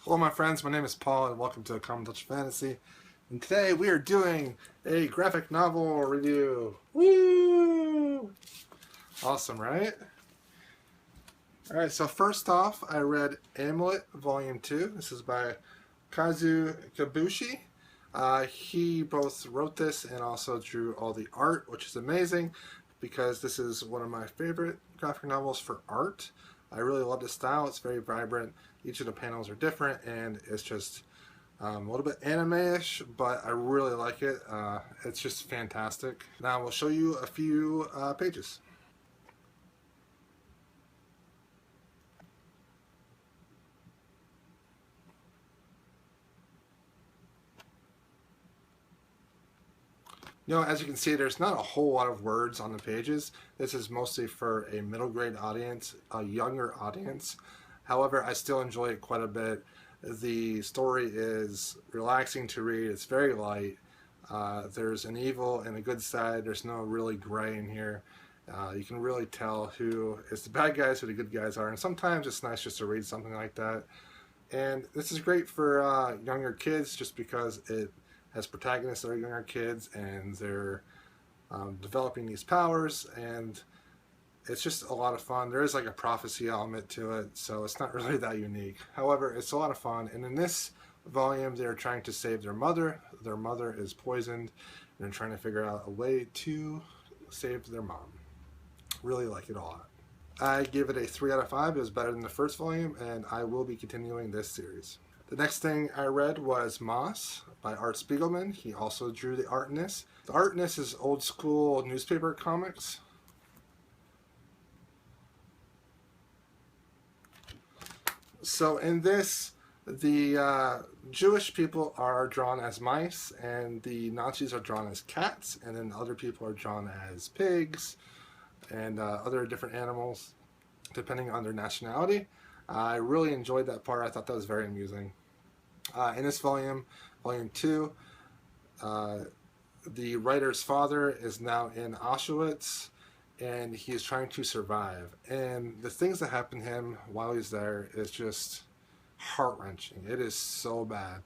Hello my friends, my name is Paul and welcome to Common Touch Fantasy. And today we are doing a graphic novel review. Woo! Awesome, right? Alright, so first off, I read Amulet Volume 2. This is by Kazu Kabushi. He both wrote this and also drew all the art, which is amazing because this is one of my favorite graphic novels for art. I really love the style. It's very vibrant. Each of the panels are different and it's just a little bit anime-ish, but I really like it. It's just fantastic. Now we'll show you a few pages. You know, as you can see, there's not a whole lot of words on the pages. This is mostly for a middle grade audience, a younger audience. However, I still enjoy it quite a bit. The story is relaxing to read. It's very light. There's an evil and a good side. There's no really gray in here. You can really tell who is the bad guys, who the good guys are. And sometimes it's nice just to read something like that. And this is great for younger kids just because it has protagonists that are younger kids and they're developing these powers, and it's just a lot of fun. There is like a prophecy element to it, so it's not really that unique. However, it's a lot of fun, and in this volume they're trying to save their mother. Their mother is poisoned, and they're trying to figure out a way to save their mom. Really like it a lot. I give it a 3 out of 5. It was better than the first volume, and I will be continuing this series. The next thing I read was Moss by Art Spiegelman. He also drew the art in this. The art in this is old school newspaper comics. So in this, the Jewish people are drawn as mice, and the Nazis are drawn as cats, and then other people are drawn as pigs and other different animals, depending on their nationality. I really enjoyed that part. I thought that was very amusing. In this volume, Volume 2, the writer's father is now in Auschwitz, and he is trying to survive. And the things that happen to him while he's there is just heart-wrenching. It is so bad.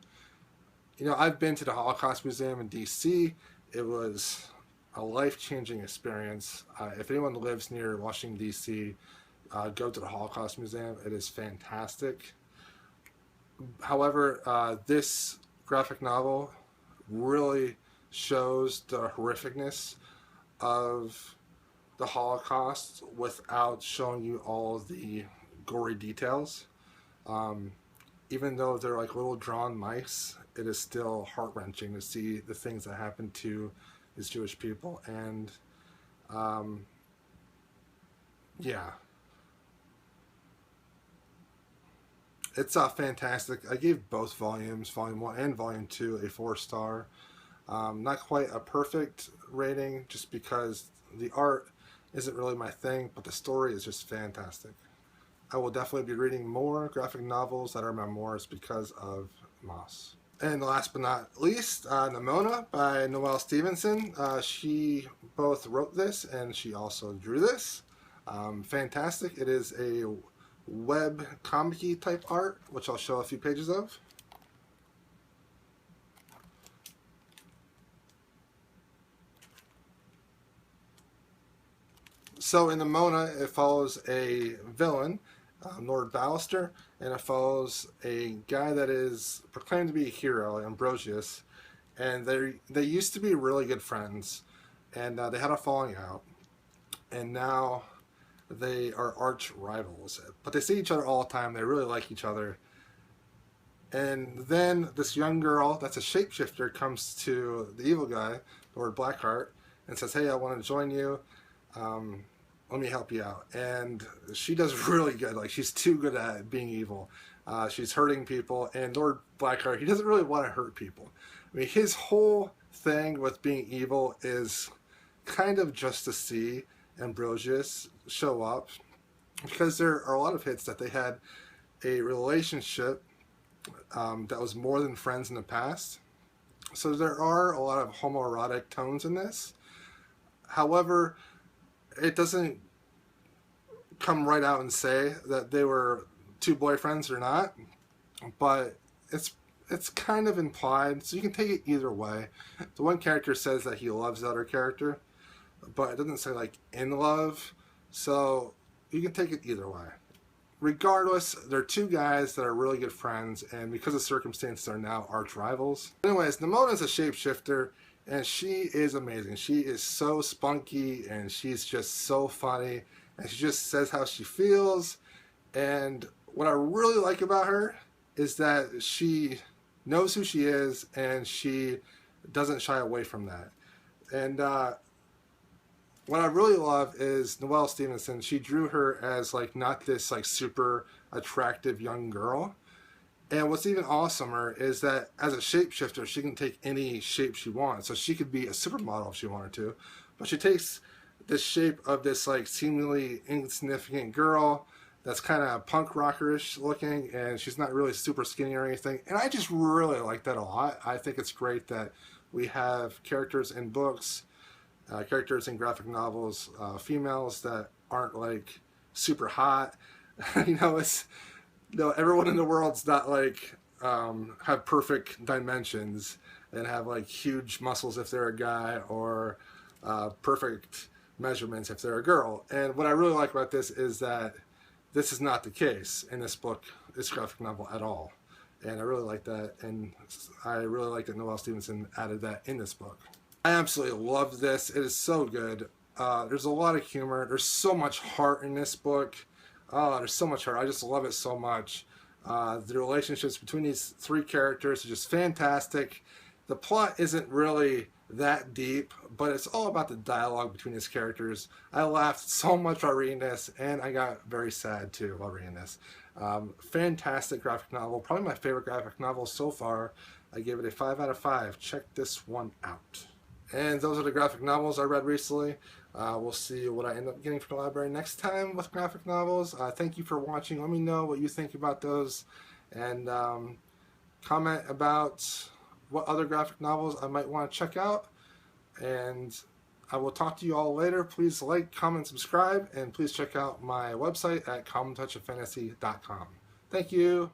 You know, I've been to the Holocaust Museum in D.C. It was a life-changing experience. If anyone lives near Washington, D.C., go to the Holocaust Museum. It is fantastic. However, this graphic novel really shows the horrificness of the Holocaust without showing you all the gory details. Even though they're like little drawn mice, it is still heart-wrenching to see the things that happen to these Jewish people. And yeah. It's fantastic. I gave both volumes, Volume 1 and Volume 2, a 4-star. Not quite a perfect rating just because the art isn't really my thing, but the story is just fantastic. I will definitely be reading more graphic novels that are memoirs because of Moss. And last but not least, Nimona by Noelle Stevenson. She both wrote this and she also drew this. Fantastic. It is a web comic-y type art, which I'll show a few pages of. So in Nimona, it follows a villain, Lord Ballister, and it follows a guy that is proclaimed to be a hero, Ambrosius, and they used to be really good friends, and they had a falling out, and now they are arch rivals, but they see each other all the time. They really like each other. And then this young girl that's a shapeshifter comes to the evil guy, Lord Blackheart, and says, hey, I want to join you. Let me help you out. And she does really good. Like, she's too good at being evil. She's hurting people, and Lord Blackheart, he doesn't really want to hurt people. I mean, his whole thing with being evil is kind of just to see Ambrosius show up, because there are a lot of hits that they had a relationship that was more than friends in the past. So there are a lot of homoerotic tones in this. However, it doesn't come right out and say that they were two boyfriends or not. but it's kind of implied, so you can take it either way. The one character says that he loves the other character, but it doesn't say like in love, so you can take it either way. Regardless, they're two guys that are really good friends, and because of circumstances, are now arch rivals. Anyways, Nimona is a shapeshifter, and she is amazing. She is so spunky, and she's just so funny, and she just says how she feels. And what I really like about her is that she knows who she is, and she doesn't shy away from that. And what I really love is Noelle Stevenson. She drew her as like not this like super attractive young girl. And what's even awesomer is that as a shapeshifter, she can take any shape she wants. So she could be a supermodel if she wanted to, but she takes the shape of this like seemingly insignificant girl that's kind of punk rockerish looking, and she's not really super skinny or anything. And I just really like that a lot. I think it's great that we have characters in books, characters in graphic novels, females that aren't like super hot. It's everyone in the world's not like have perfect dimensions and have like huge muscles if they're a guy, or perfect measurements if they're a girl. And what I really like about this is that this is not the case in this book, this graphic novel at all. And I really like that, and I really like that Noelle Stevenson added that in this book. I absolutely love this. It is so good. There's a lot of humor. There's so much heart in this book. There's so much heart. I just love it so much. The relationships between these three characters are just fantastic. The plot isn't really that deep, but it's all about the dialogue between these characters. I laughed so much while reading this, and I got very sad too while reading this. Fantastic graphic novel. Probably my favorite graphic novel so far. I gave it a 5 out of 5. Check this one out. And those are the graphic novels I read recently. We'll see what I end up getting from the library next time with graphic novels. Thank you for watching. Let me know what you think about those, and comment about what other graphic novels I might want to check out. And I will talk to you all later. Please like, comment, subscribe, and please check out my website at commontouchoffantasy.com. Thank you.